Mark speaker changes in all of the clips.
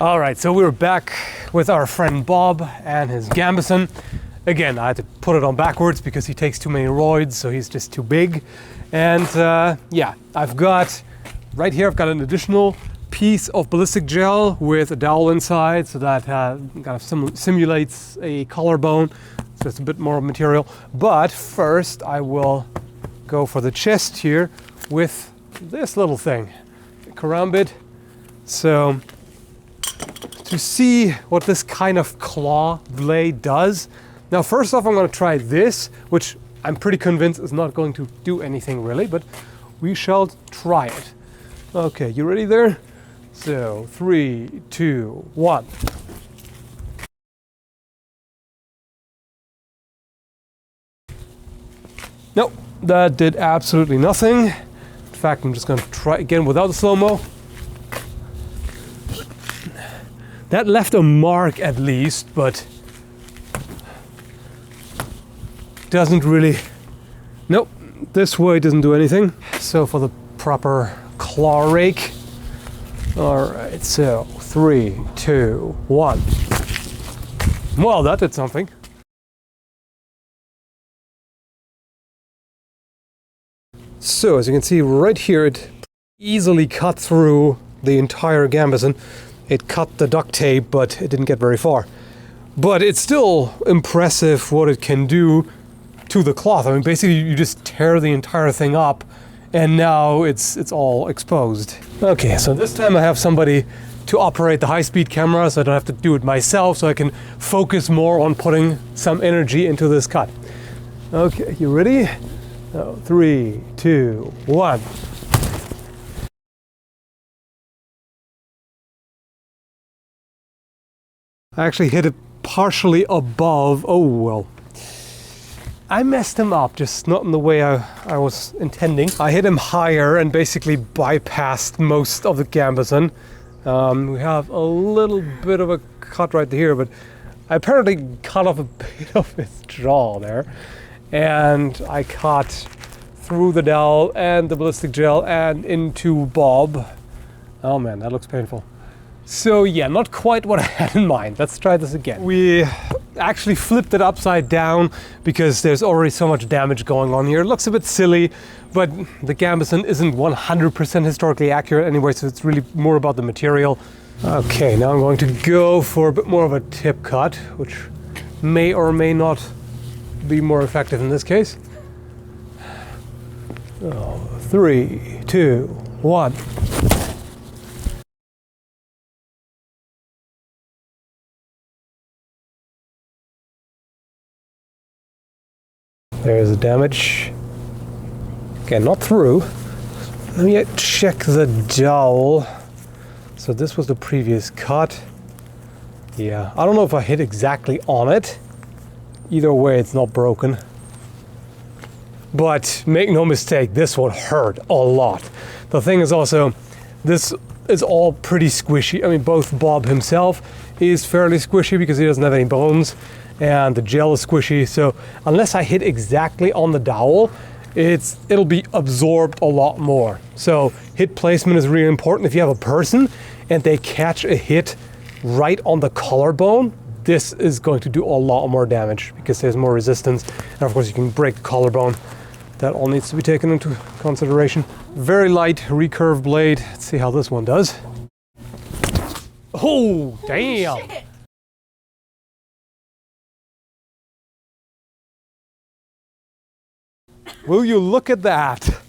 Speaker 1: All right, so we're back with our friend Bob and his Gambison. Again, I had to put it on backwards because he takes too many roids, so he's just too big. And yeah, I've got, right here, I've got an additional piece of ballistic gel with a dowel inside, so that kind of simulates a collarbone, so it's a bit more material. But first, I will go for the chest here with this little thing, Karambit. So, to see what this kind of claw blade does. Now, first off, I'm going to try this, which I'm pretty convinced is not going to do anything really, but we shall try it. Okay, you ready there? So, 3, 2, 1. Nope, that did absolutely nothing. In fact, I'm just going to try again without the slow-mo. That left a mark at least, but doesn't really, nope, this way doesn't do anything. So for the proper claw rake, all right, so 3, 2, 1. Well, that did something. So as you can see right here, it easily cut through the entire Gambison. It cut the duct tape, but it didn't get very far. But it's still impressive what it can do to the cloth. I mean, basically you just tear the entire thing up and now it's all exposed. Okay, so this time I have somebody to operate the high-speed camera, so I don't have to do it myself, so I can focus more on putting some energy into this cut. Okay, you ready? 3, 2, 1. I actually hit it partially above. Oh, well. I messed him up, just not in the way I was intending. I hit him higher and basically bypassed most of the Gambison. We have a little bit of a cut right here, but I apparently cut off a bit of his jaw there. And I cut through the dowel and the ballistic gel and into Bob. Oh man, that looks painful. So yeah, not quite what I had in mind. Let's try this again. We actually flipped it upside down because there's already so much damage going on here. It looks a bit silly, but the Gambison isn't 100% historically accurate anyway, so it's really more about the material. Okay, now I'm going to go for a bit more of a tip cut, which may or may not be more effective in this case. 3, 2, 1. There's the damage. Again, not through. Let me check the dowel. So this was the previous cut. Yeah, I don't know if I hit exactly on it. Either way, it's not broken. But make no mistake, this one hurt a lot. The thing is also, this is all pretty squishy. I mean, both Bob himself is fairly squishy because he doesn't have any bones, and the gel is squishy, so unless I hit exactly on the dowel, it'll be absorbed a lot more. So hit placement is really important. If you have a person and they catch a hit right on the collarbone, this is going to do a lot more damage because there's more resistance, and of course you can break the collarbone. That all needs to be taken into consideration. Very light recurve blade. Let's see how this one does. Oh, damn! Shit. Will you look at that?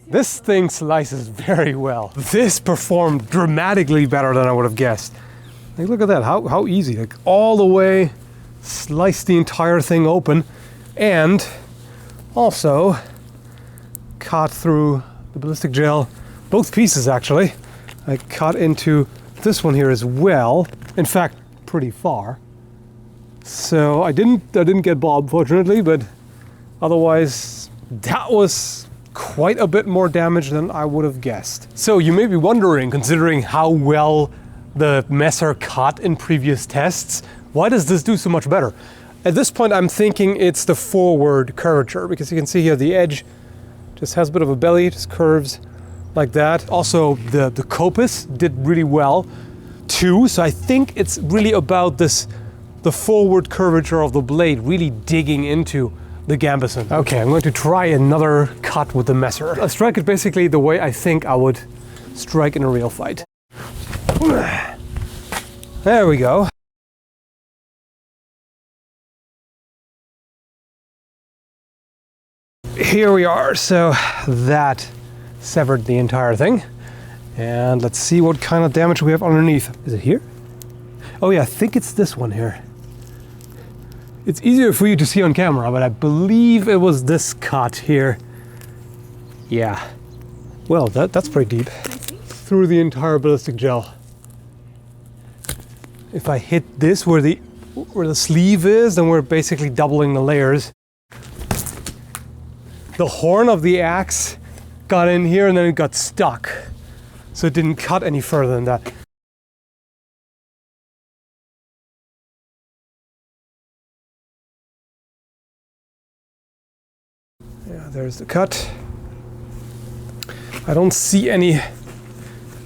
Speaker 1: This thing slices very well. This performed dramatically better than I would have guessed. Like, look at that, how easy. Like, all the way, slice the entire thing open, and also cut through the ballistic gel, both pieces actually. I cut into this one here as well. In fact, pretty far. So I didn't get Bob, fortunately, but otherwise that was quite a bit more damage than I would have guessed. So you may be wondering, considering how well the Messer cut in previous tests, why does this do so much better? At this point, I'm thinking it's the forward curvature, because you can see here the edge just has a bit of a belly, just curves like that. Also, the coppice did really well. too. So I think it's really about this, the forward curvature of the blade really digging into the gambeson. Okay, I'm going to try another cut with the messer. I strike it basically the way I think I would strike in a real fight. There we go. Here we are. So that severed the entire thing. And let's see what kind of damage we have underneath. Is it here? Oh yeah, I think it's this one here. It's easier for you to see on camera, but I believe it was this cut here. Yeah. Well, that's pretty deep. Through the entire ballistic gel. If I hit this where the sleeve is, then we're basically doubling the layers. The horn of the axe got in here and then it got stuck. So it didn't cut any further than that. Yeah, there's the cut. I don't see any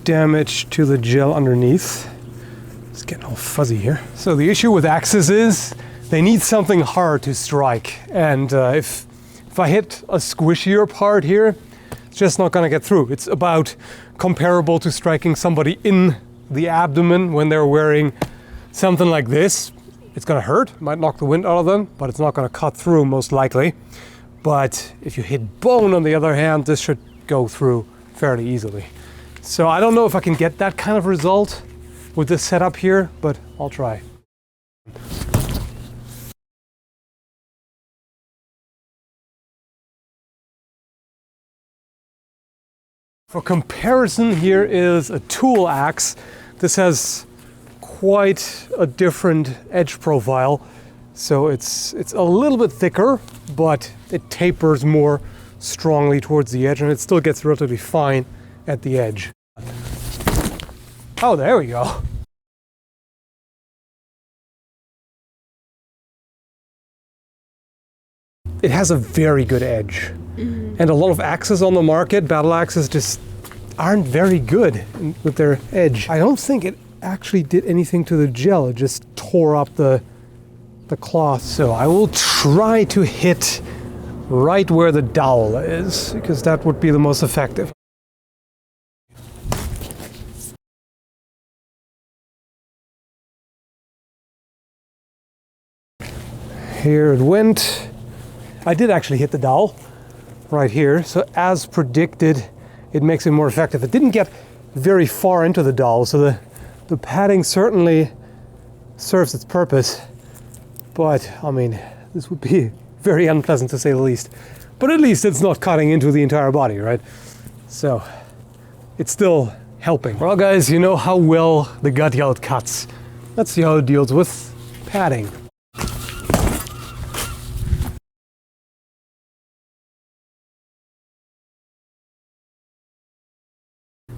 Speaker 1: damage to the gel underneath. It's getting all fuzzy here. So the issue with axes is they need something hard to strike. And if I hit a squishier part here, it's just not gonna get through. It's about comparable to striking somebody in the abdomen when they're wearing something like this. It's gonna hurt, it might knock the wind out of them, but it's not gonna cut through most likely. But if you hit bone on the other hand, this should go through fairly easily. So I don't know if I can get that kind of result with this setup here, but I'll try. For comparison, here is a tool axe. This has quite a different edge profile. So it's a little bit thicker, but it tapers more strongly towards the edge and it still gets relatively fine at the edge. Oh, there we go. It has a very good edge. And a lot of axes on the market, battle axes, just aren't very good with their edge. I don't think it actually did anything to the gel. It just tore up the cloth. So I will try to hit right where the dowel is, because that would be the most effective. Here it went. I did actually hit the dowel right here, so as predicted, it makes it more effective. It didn't get very far into the dowel, so the padding certainly serves its purpose, but I mean, this would be very unpleasant to say the least. But at least it's not cutting into the entire body, right? So it's still helping. Well guys, you know how well the Gaddhjalt cuts. Let's see how it deals with padding.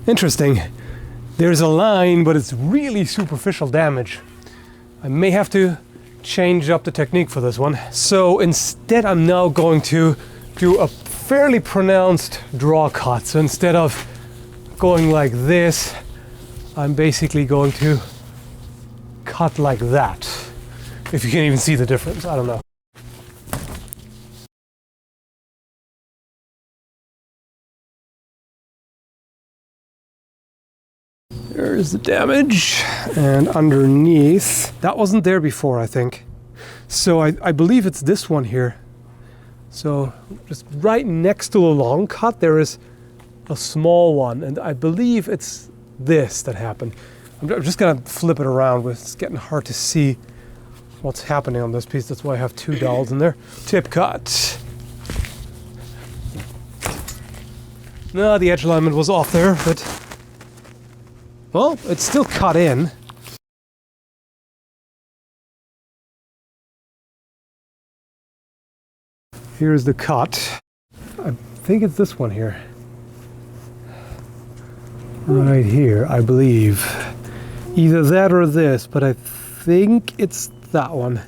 Speaker 1: Interesting. There's a line, but it's really superficial damage. I may have to change up the technique for this one. So instead I'm now going to do a fairly pronounced draw cut. So instead of going like this, I'm basically going to cut like that. If you can even see the difference, I don't know. There's the damage, and underneath, that wasn't there before, I think. So I believe it's this one here. So just right next to the long cut, there is a small one, and I believe it's this that happened. I'm just gonna flip it around, but it's getting hard to see what's happening on this piece. That's why I have two dowels in there. Tip cut. No, the edge alignment was off there, but well, it's still cut in. Here's the cut. I think it's this one here. Right here, I believe. Either that or this, but I think it's that one.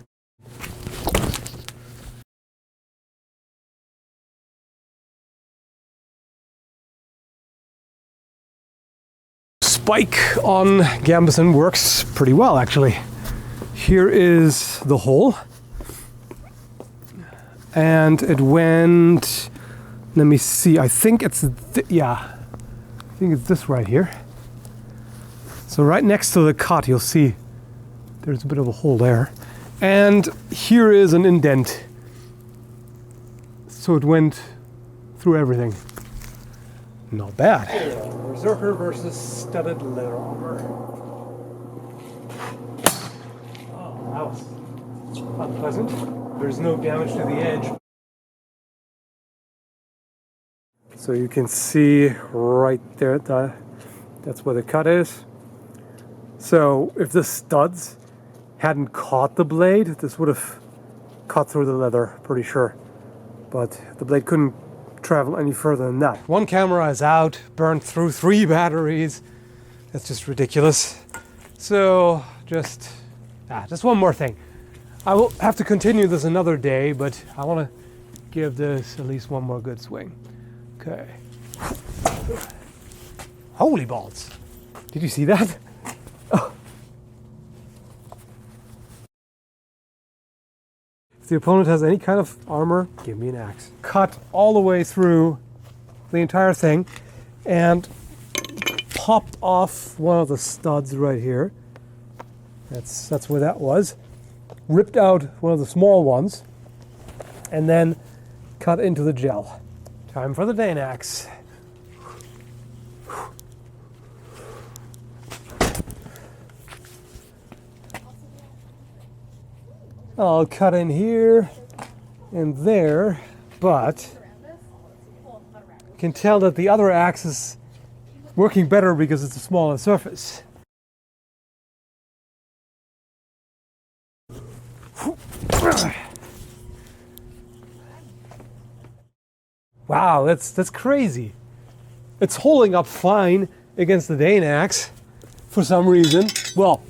Speaker 1: spike on Gambison works pretty well, actually. Here is the hole. And it went, let me see, I think it's, I think it's this right here. So right next to the cut, you'll see there's a bit of a hole there. And here is an indent. So it went through everything. Not bad. Berserkr versus studded leather armor. Oh, that was unpleasant. There's no damage to the edge. So you can see right there, that's where the cut is. So if the studs hadn't caught the blade, this would have cut through the leather, pretty sure. But the blade couldn't travel any further than that. One camera is out, burned through 3 batteries. That's just ridiculous. So just one more thing. I will have to continue this another day, but I want to give this at least one more good swing. Okay. Holy balls. Did you see that? Oh. If the opponent has any kind of armor, give me an axe. Cut all the way through the entire thing and popped off one of the studs right here. That's where that was. Ripped out one of the small ones and then cut into the gel. Time for the Danax. I'll cut in here and there, but you can tell that the other axe is working better because it's a smaller surface. Wow, that's crazy. It's holding up fine against the Danax for some reason. Well,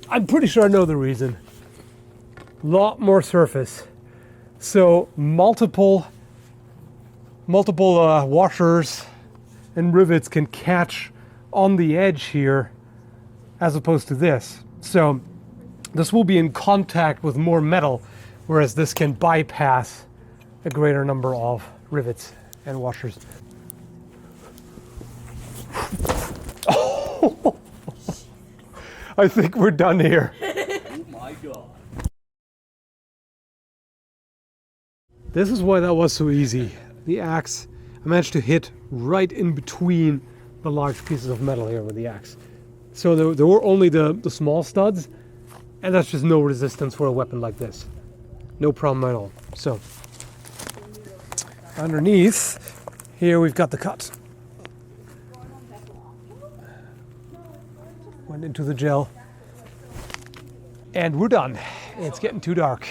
Speaker 1: I'm pretty sure I know the reason. Lot more surface. So multiple washers and rivets can catch on the edge here as opposed to this. So this will be in contact with more metal, whereas this can bypass a greater number of rivets and washers. Oh, I think we're done here.
Speaker 2: Oh my god.
Speaker 1: This is why that was so easy. The axe, I managed to hit right in between the large pieces of metal here with the axe. So there were only the small studs, and that's just no resistance for a weapon like this. No problem at all. So underneath here we've got the cut. Went into the gel. And we're done. It's getting too dark.